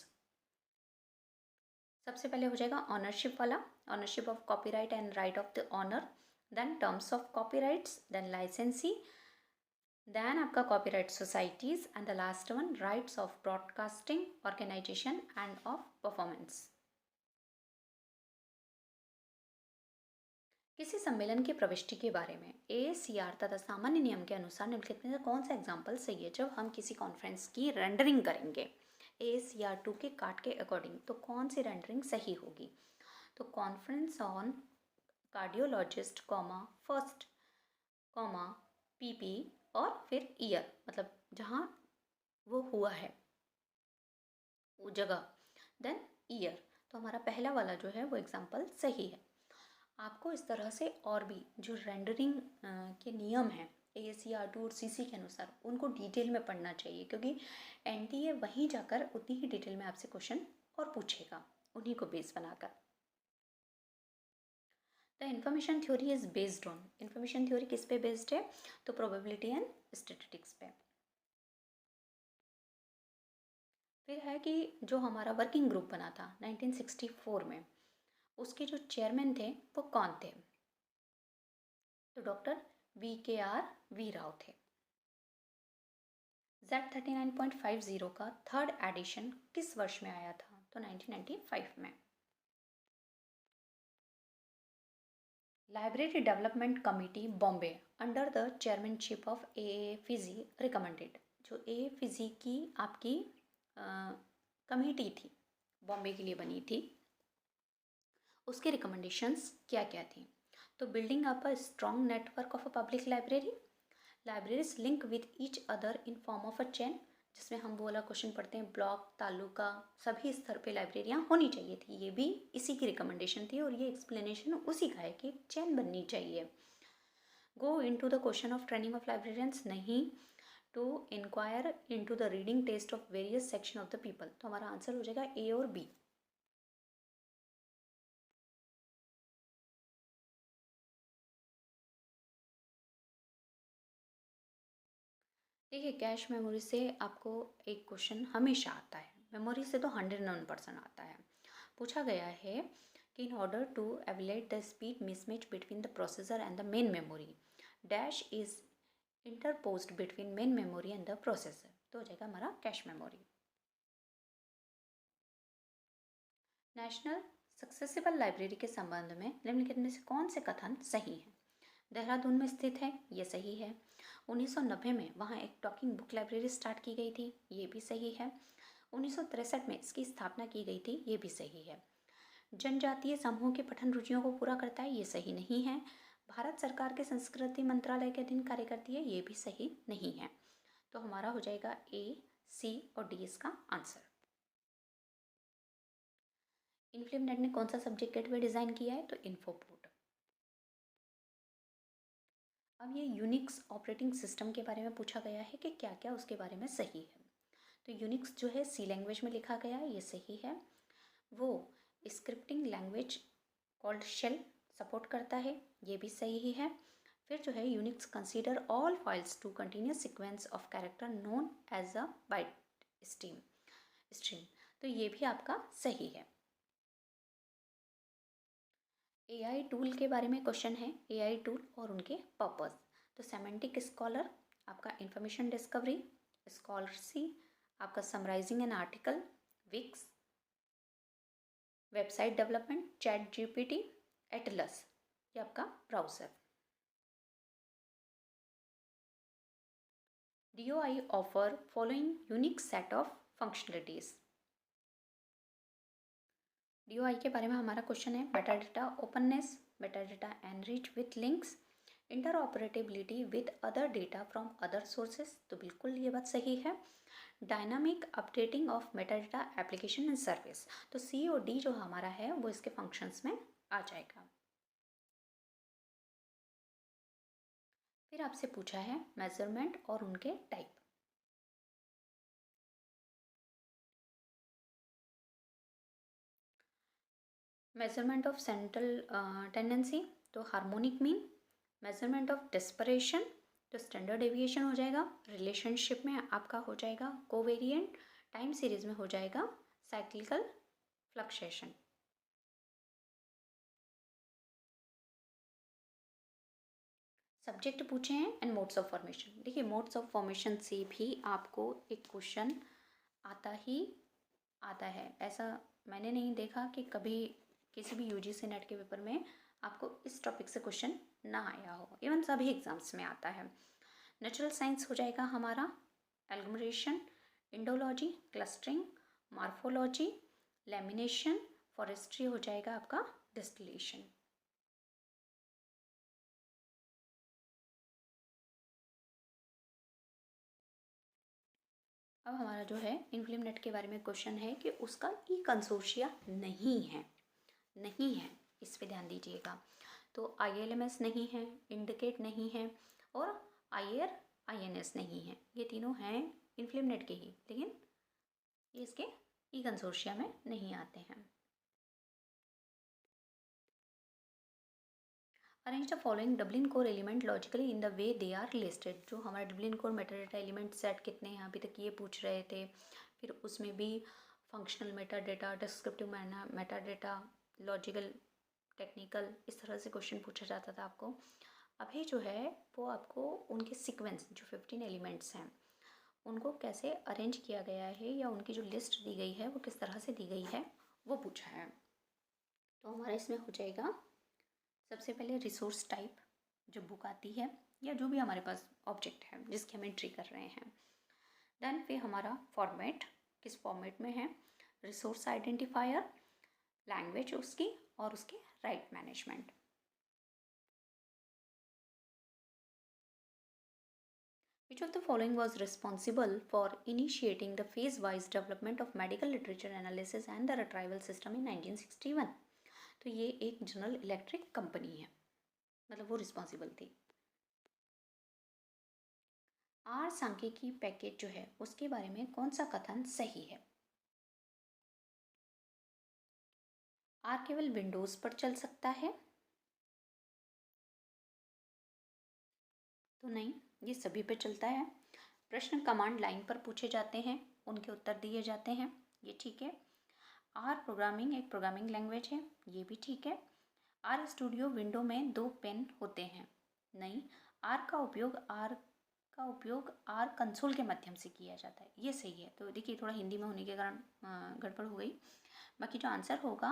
S1: सबसे पहले हो जाएगा ऑनरशिप वाला, ownership of copyright and right of the owner, then terms of copyrights, then licensee, then आपका copyright societies and the last one rights of broadcasting organisation and of performance. किसी सम्मेलन की प्रविष्टि के बारे में AACR तथा सामान्य नियम के अनुसार निम्नलिखित में से कौन सा एग्जाम्पल सही है। जब हम किसी कॉन्फ्रेंस की रेंडरिंग करेंगे AACR 2 के कार्ड के अकॉर्डिंग, तो कौन सी रेंडरिंग सही होगी। तो conference on cardiologist comma first comma PP और फिर ईयर, मतलब जहाँ वो हुआ है वो जगह, देन ईयर। तो हमारा पहला वाला जो है वो एग्जाम्पल सही है। आपको इस तरह से और भी जो रेंडरिंग के नियम हैं AACR 2 और CC के अनुसार, उनको डिटेल में पढ़ना चाहिए, क्योंकि NTA वहीं जाकर उतनी ही डिटेल में आपसे क्वेश्चन और पूछेगा उन्हीं को बेस बनाकर। The information theory is based on, information theory किस पे बेस्ड है, तो प्रोबेबिलिटी एंड स्टैटिस्टिक्स पे। फिर है कि जो हमारा वर्किंग ग्रुप बना था 1964 में, उसके जो चेयरमैन थे वो कौन थे, तो डॉक्टर VKR राव थे। Z39.50 का थर्ड एडिशन किस वर्ष में आया था, तो 1995 में। Library development committee Bombay under the chairmanship of AA Fiji recommended, जो AA फिजी की आपकी कमेटी थी, बॉम्बे के लिए बनी थी, उसके रिकमेंडेशंस क्या क्या थी। तो building up a strong network of a public library, libraries link with each other in form of a chain, जिसमें हम वो वाला क्वेश्चन पढ़ते हैं ब्लॉक तालुका सभी स्तर पे लाइब्रेरियाँ होनी चाहिए थी, ये भी इसी की रिकमेंडेशन थी और ये एक्सप्लेनेशन उसी का है कि चेन बननी चाहिए। Go into the question of training of librarians, नहीं, to inquire into the reading test of various section of the people. तो हमारा आंसर हो जाएगा A और B। देखिए, कैश मेमोरी से आपको एक क्वेश्चन हमेशा आता है, मेमोरी से तो 101% आता है। पूछा गया है कि in order to alleviate the speed mismatch between the processor and the main memory, dash is interposed between main memory and the processor, तो हो जाएगा हमारा cache memory. National accessible library के संबंध में निम्नलिखित में से कौन से कथन सही हैं। देहरादून में स्थित है, ये सही है। 1990 में वहाँ एक टॉकिंग बुक लाइब्रेरी स्टार्ट की गई थी, ये भी सही है। 1963 में इसकी स्थापना की गई थी, ये भी सही है। जनजातीय समूह के पठन रुचियों को पूरा करता है, ये सही नहीं है। भारत सरकार के संस्कृति मंत्रालय के अधीन कार्य करती है, ये भी सही नहीं है। तो हमारा हो जाएगा A, C और D इसका आंसर। इनफ्लिमनेट ने कौन सा सब्जेक्ट गेटवे डिज़ाइन किया है, तो इन्फोपोर्ट। अब ये यूनिक्स ऑपरेटिंग सिस्टम के बारे में पूछा गया है कि क्या क्या उसके बारे में सही है। तो यूनिक्स जो है C लैंग्वेज में लिखा गया है, ये सही है। वो scripting language called shell support करता है, ये भी सही है। फिर जो है Unix consider all files to continuous sequence of character known as a byte stream, तो ये भी आपका सही है। AI टूल के बारे में क्वेश्चन है, AI टूल और उनके पर्पस। तो सेमेंटिक स्कॉलर आपका इंफॉर्मेशन डिस्कवरी, स्कॉलरसी आपका summarising an article, Wix website development, chat GPT, Atlas ये आपका browser. DOI offer following unique set of functionalities. DOI के बारे में हमारा क्वेश्चन है beta data openness, beta data enrich with links, interoperability with other data from other sources, तो बिल्कुल ये बात सही है। Dynamic updating of meta data application and service, तो C और D जो हमारा है वो इसके फंक्शंस में आ जाएगा। फिर आपसे पूछा है मेजरमेंट और उनके type. Measurement of central tendency तो harmonic mean, measurement of dispersion तो स्टैंडर्ड डेविएशन हो जाएगा, रिलेशनशिप में आपका हो जाएगा कोवेरिएंट, टाइम सीरीज में हो जाएगा साइक्लिकल फ्लक्चुएशन। सब्जेक्ट पूछे हैं एंड मोड्स ऑफ फॉर्मेशन। देखिए मोड्स ऑफ फॉर्मेशन से भी आपको एक क्वेश्चन आता ही आता है, ऐसा मैंने नहीं देखा कि कभी किसी भी यूजीसी नेट के पेपर में आपको इस टॉपिक से क्वेश्चन ना आया हो। इवन सभी एग्जाम्स में आता है। नेचुरल साइंस हो जाएगा हमारा agglomeration, Indology, clustering, morphology, lamination, forestry हो जाएगा आपका डिस्टिलेशन। अब हमारा जो है इनफ्लिम नेट के बारे में क्वेश्चन है कि उसका ई कंसोर्शिया नहीं है, नहीं है, इस पे ध्यान दीजिएगा। तो ILMS नहीं है, इंडिकेट नहीं है और IRINS नहीं है, ये तीनों हैं इनफ्लिम नेट के ही, लेकिन ये इसके ई कंसोर्शिया में नहीं आते हैं। Arrange the following Dublin core element logically in the way they are listed. जो हमारा Dublin core metadata element set कितने हैं अभी तक ये पूछ रहे थे, फिर उसमें भी functional metadata, descriptive metadata, logical, technical, इस तरह से क्वेश्चन पूछा जाता था आपको। अभी जो है वो आपको उनके सीक्वेंस जो 15 एलिमेंट्स हैं उनको कैसे अरेंज किया गया है या उनकी जो लिस्ट दी गई है वो किस तरह से दी गई है वो पूछा है। तो हमारा इसमें हो जाएगा सबसे पहले रिसोर्स टाइप, जो बुक आती है या जो भी हमारे पास ऑब्जेक्ट है जिसकी हम एंट्री कर रहे हैं। देन फिर हमारा फॉर्मेट, किस फॉर्मेट में है, रिसोर्स आइडेंटिफायर, लैंग्वेज उसकी और उसके right management. Which of the following was responsible for initiating the phase-wise development of medical literature analysis and the retrieval system in 1961? तो ये एक जनरल इलेक्ट्रिक कंपनी है, मतलब वो रिस्पॉन्सिबल थी। आर सांख्यिकी पैकेज जो है उसके बारे में कौन सा कथन सही है? आर केवल विंडोज पर चल सकता है, तो नहीं, ये सभी पे चलता है। प्रश्न कमांड लाइन पर पूछे जाते हैं, उनके उत्तर दिए जाते हैं, ये ठीक है। आर प्रोग्रामिंग एक प्रोग्रामिंग लैंग्वेज है, ये भी ठीक है। आर स्टूडियो विंडो में 2 पेन होते हैं, नहीं। आर का उपयोग आर कंसोल के माध्यम से किया जाता है, ये सही है। तो देखिए थोड़ा हिंदी में होने के कारण गड़बड़ हो गई। बाकी जो आंसर होगा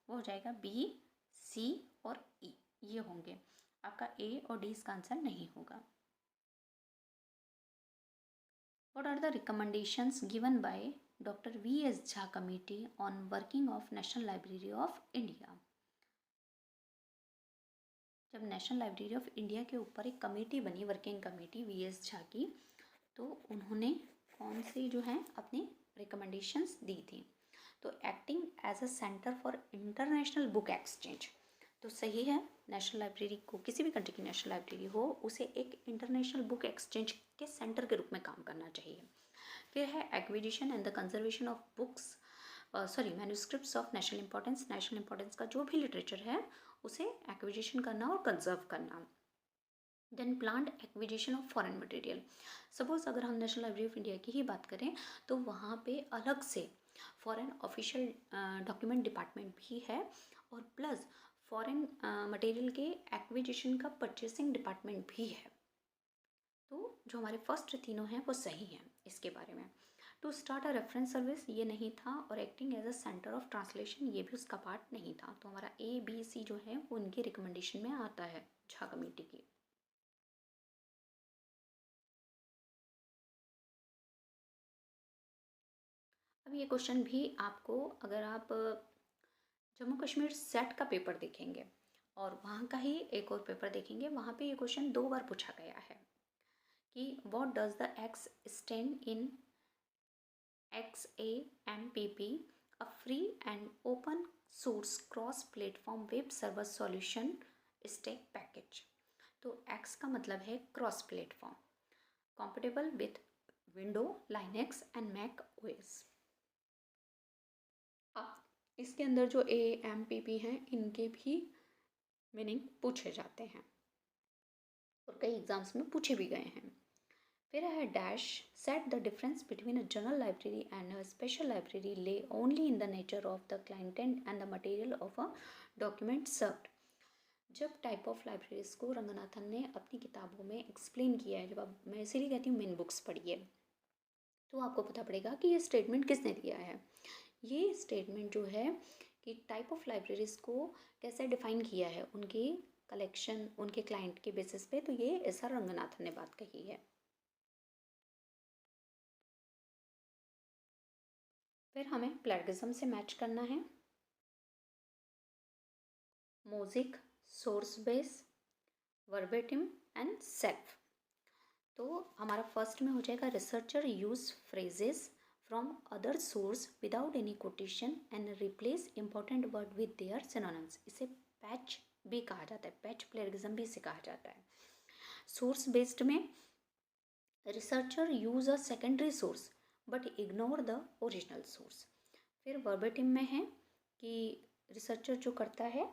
S1: वो हो जाएगा बी, सी और ई, ये होंगे। आपका ए और डी इसका आंसर नहीं होगा। What are the recommendations given by Dr. V.S. Jha Committee on Working of National Library of India? जब नेशनल लाइब्रेरी ऑफ इंडिया के ऊपर एक कमेटी बनी, वर्किंग कमेटी वीएस झा की, तो उन्होंने कौन सी जो है अपनी रिकमेंडेशंस दी थी? तो acting as a centre for international book exchange, तो सही है। नेशनल लाइब्रेरी को, किसी भी कंट्री की नेशनल लाइब्रेरी हो, उसे एक इंटरनेशनल बुक एक्सचेंज के सेंटर के रूप में काम करना चाहिए। फिर है acquisition and the conservation of books, manuscripts of national importance, national importance का जो भी लिटरेचर है उसे एक्विजिशन करना और कंजर्व करना। Then planned acquisition of foreign material. Suppose अगर हम नेशनल लाइब्रेरी ऑफ इंडिया की ही बात करें तो वहाँ पे अलग से फॉरेन ऑफिशियल डॉक्यूमेंट डिपार्टमेंट भी है और प्लस फॉरेन मटेरियल के एक्विजिशन का परचेसिंग डिपार्टमेंट भी है। तो जो हमारे फर्स्ट तीनों हैं वो सही हैं इसके बारे में। To start a reference service, ये नहीं था, और acting as a centre of translation, ये भी उसका पार्ट नहीं था। तो हमारा ए बी सी जो है वो उनकी रिकमेंडेशन में आता है झा कमेटी की। अब ये क्वेश्चन भी आपको, अगर आप जम्मू कश्मीर सेट का पेपर देखेंगे और वहाँ का ही एक और पेपर देखेंगे, वहाँ पे ये क्वेश्चन 2 बार पूछा गया है कि what does the x stand in XAMPP, a free and open source cross platform web server solution stack package। तो एक्स का मतलब है cross platform, compatible with window, Linux and Mac OS. इसके अंदर जो AMPP हैं इनके भी मीनिंग पूछे जाते हैं और कई एग्जाम्स में पूछे भी गए हैं। फिर है dash, set the difference between a general library and a special library lie only in the nature of the content and the material of a document served. जब टाइप ऑफ लाइब्रेरीज को रंगनाथन ने अपनी किताबों में एक्सप्लेन किया है, जब आप, मैं इसीलिए कहती हूँ मेन बुक्स पढ़िए, तो आपको पता पड़ेगा कि ये स्टेटमेंट किसने दिया है। ये स्टेटमेंट जो है कि टाइप ऑफ लाइब्रेरीज को कैसे डिफाइन किया है उनके कलेक्शन, उनके क्लाइंट के बेसिस पे, तो ये SR रंगनाथन ने बात कही है। फिर हमें प्लेगरिज्म से मैच करना है। Mosaic, source base, verbatim and self. तो हमारा फर्स्ट में हो जाएगा researcher use phrases from other source without any quotation and replace important word with their synonyms. इसे पैच भी कहा जाता है, पैच प्लेगरिज्म भी इसे कहा जाता है। सोर्स बेस्ड में researcher use a secondary source but ignore the original source. फिर वर्बेटिम में है कि रिसर्चर जो करता है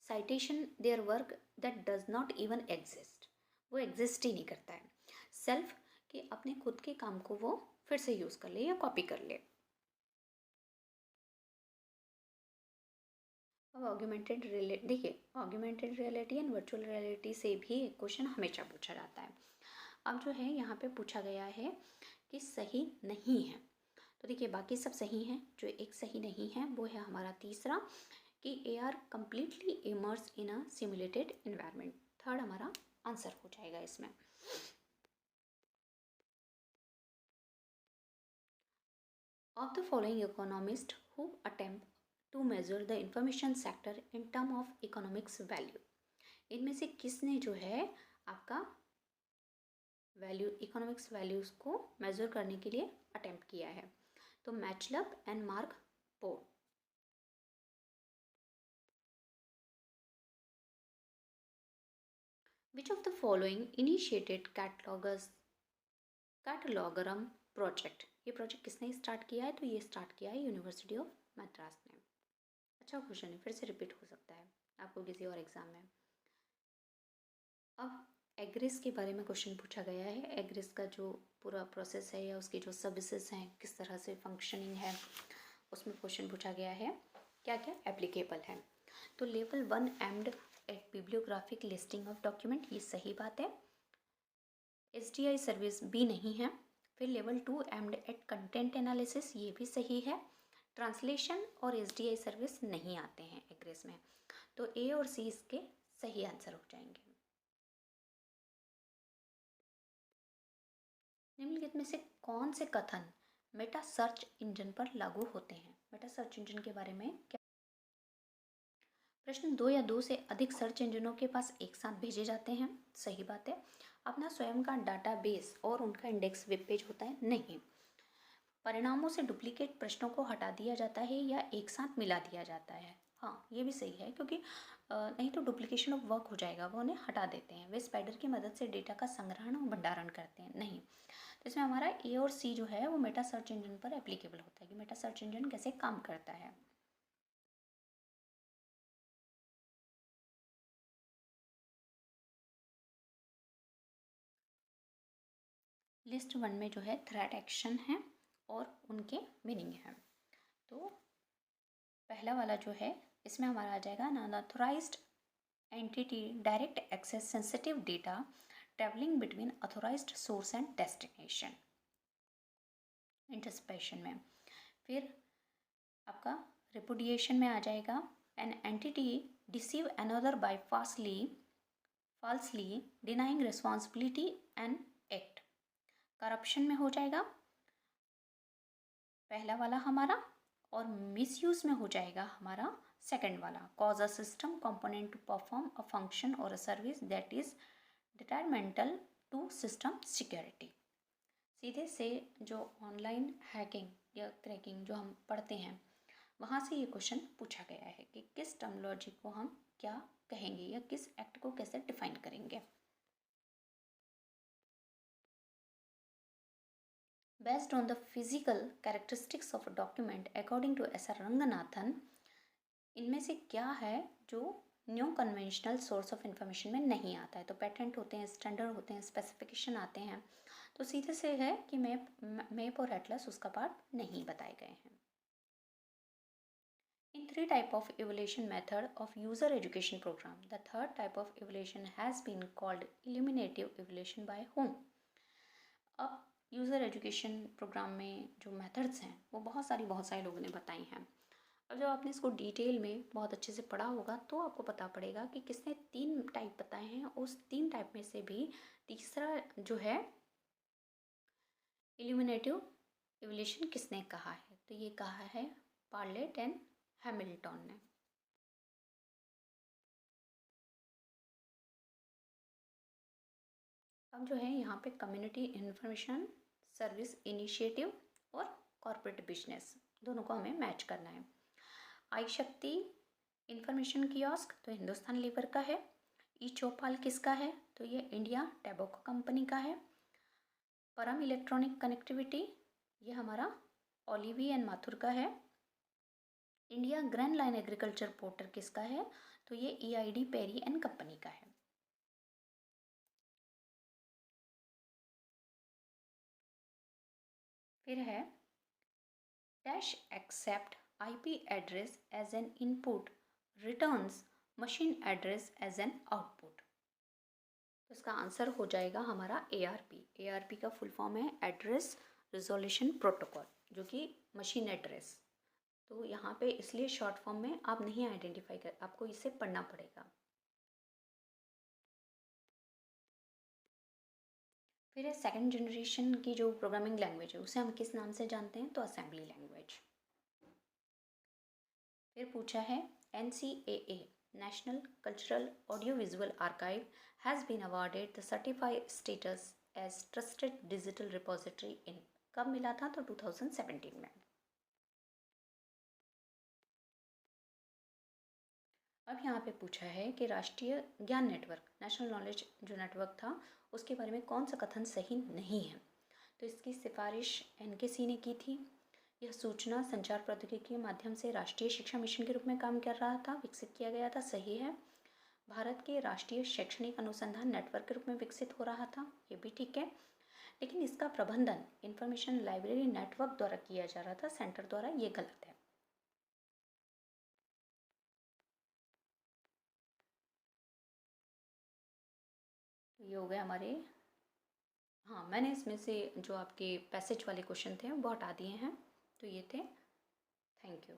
S1: citation their work that does not even exist, वो एग्जिस्ट ही नहीं करता है। सेल्फ कि अपने खुद के काम को वो फिर से यूज़ कर ले या कॉपी कर ले। अब ऑग्यूमेंटेड रियलिटी देखिए, augmented reality and virtual reality से भी एक क्वेश्चन हमेशा पूछा जाता है। अब जो है यहाँ पे पूछा गया है कि सही नहीं है, तो देखिए बाकी सब सही हैं, जो एक सही नहीं है वो है हमारा तीसरा कि AR completely immerse in a simulated environment. Third हमारा आंसर हो जाएगा इसमें। Of the following economists who attempt to measure the information sector in term of economics value, इनमें से किसने जो है आपका वैल्यू, इकोनॉमिक्स वैल्यूज को मेजर करने के लिए अटेम्प्ट किया है? तो Machlup and Marc Porat. Which of the following initiated कैटलॉगरम प्रोजेक्ट? ये प्रोजेक्ट किसने स्टार्ट किया है? तो ये स्टार्ट किया है यूनिवर्सिटी ऑफ मद्रास ने। अच्छा क्वेश्चन है, फिर से रिपीट हो सकता है आपको किसी और एग्जाम में। अब एग्रिस के बारे में क्वेश्चन पूछा गया है। एग्रिस का जो पूरा प्रोसेस है या उसकी जो सर्विसेज हैं किस तरह से फंक्शनिंग है, उसमें क्वेश्चन पूछा गया है क्या क्या एप्लीकेबल है। तो level 1 aimed at bibliographic listing of document, ये सही बात है। SDI सर्विस भी नहीं है। फिर level 2 aimed at content analysis, ये भी सही है। ट्रांसलेशन और SDI सर्विस नहीं आते हैं एग्रिस में, तो A और C इसके सही आंसर हो जाएंगे। निम्नलिखित में से कौन से कथन मेटा सर्च इंजन पर लागू होते हैं? मेटा सर्च इंजन के बारे में क्या? प्रश्न 2 या 2 से अधिक सर्च इंजनों के पास एक साथ भेजे जाते हैं, सही बात है। अपना स्वयं का डाटाबेस और उनका इंडेक्स वेब पेज होता है, नहीं। परिणामों से डुप्लीकेट प्रश्नों को हटा दिया जाता है या एक साथ मिला दिया जाता है? हाँ, ये भी सही है, क्योंकि नहीं तो डुप्लीकेशन ऑफ वर्क हो जाएगा, वो उन्हें हटा देते हैं। वे स्पाइडर की मदद से डेटा का संग्रहण और भंडारण करते हैं, नहीं। तो इसमें हमारा A और C जो है वो मेटा सर्च इंजन पर एप्लीकेबल होता है कि मेटा सर्च इंजन कैसे काम करता है। लिस्ट 1 में जो है थ्रेट एक्शन है और उनके मीनिंग है। तो पहला वाला जो है इसमें हमारा आ जाएगा unauthorised entity direct access sensitive data travelling between authorised source and destination, interception में। फिर आपका रिपुडिएशन में आ जाएगा an entity deceive another by falsely denying responsibility and act। Corruption में हो जाएगा पहला वाला हमारा, और मिसयूज में हो जाएगा हमारा सेकंड वाला, cause a system component to perform a function और a service that is detrimental to system security. सीधे से जो ऑनलाइन हैकिंग या क्रैकिंग जो हम पढ़ते हैं वहाँ से ये क्वेश्चन पूछा गया है कि किस टर्मिनोलॉजी को हम क्या कहेंगे या किस एक्ट को कैसे डिफाइन करेंगे। Based on the physical characteristics of a document according to S.R. Ranganathan, इनमें से क्या है जो new conventional source of information में नहीं आता है। तो पेटेंट होते हैं, स्टैंडर्ड होते हैं, स्पेसिफिकेशन आते हैं। तो सीधे से है कि मैप और एटलस उसका पार्ट नहीं बताए गए हैं। In three type of evaluation method of user education program, the third type of evaluation has been called illuminative evaluation by whom? अब यूज़र एजुकेशन प्रोग्राम में जो मेथड्स हैं वो बहुत सारे लोगों ने बताई हैं। अब जब आपने इसको डिटेल में बहुत अच्छे से पढ़ा होगा तो आपको पता पड़ेगा कि किसने 3 टाइप बताए हैं। उस 3 टाइप में से भी तीसरा जो है इल्यूमिनेटिव इवोल्यूशन किसने कहा है, तो ये कहा है पार्लेट एंड हैमिल्टन ने। अब जो है यहाँ पे कम्युनिटी इंफॉर्मेशन सर्विस इनिशिएटिव और कॉर्पोरेट बिजनेस दोनों को हमें मैच करना है। आई शक्ति इंफॉर्मेशन कियोस्क तो हिंदुस्तान लीवर का है। ई चौपाल किसका है, तो ये इंडिया टैबोको कंपनी का है। परम इलेक्ट्रॉनिक कनेक्टिविटी ये हमारा ओलिवी एंड माथुर का है। India grand line agriculture portal किसका है, तो ये EID पेरी एंड कंपनी का है। फिर है dash accept IP address as an input returns machine address as an output. तो इसका आंसर हो जाएगा हमारा ARP का फुल फॉर्म है एड्रेस रिजोल्यूशन प्रोटोकॉल, जो कि मशीन एड्रेस। तो यहाँ पे इसलिए शॉर्ट फॉर्म में आप नहीं आइडेंटिफाई कर, आपको इसे पढ़ना पड़ेगा। फिर है सेकंड जनरेशन की जो प्रोग्रामिंग लैंग्वेज है उसे हम किस नाम से जानते हैं, तो असेंबली लैंग्वेज। फिर पूछा है NCAA national cultural audio visual archive has been awarded the certified status as trusted digital repository in, कब मिला था, तो 2017 में। अब यहाँ पे पूछा है कि राष्ट्रीय ज्ञान नेटवर्क नेशनल नॉलेज जो नेटवर्क था उसके बारे में कौन सा कथन सही नहीं है, तो इसकी सिफारिश NKC ने की थी। यह सूचना संचार प्रौद्योगिकी के माध्यम से राष्ट्रीय शिक्षा मिशन के रूप में काम कर रहा था, विकसित किया गया था, सही है। भारत के राष्ट्रीय शैक्षणिक अनुसंधान नेटवर्क के रूप में विकसित हो रहा था, ये भी ठीक है। लेकिन इसका प्रबंधन इंफॉर्मेशन लाइब्रेरी नेटवर्क द्वारा किया जा रहा था, सेंटर द्वारा, ये गलत है। ये हो गए हमारे, हाँ मैंने इसमें से जो आपके पैसेज वाले क्वेश्चन थे वो हटा दिए हैं, तो ये थे। Thank you.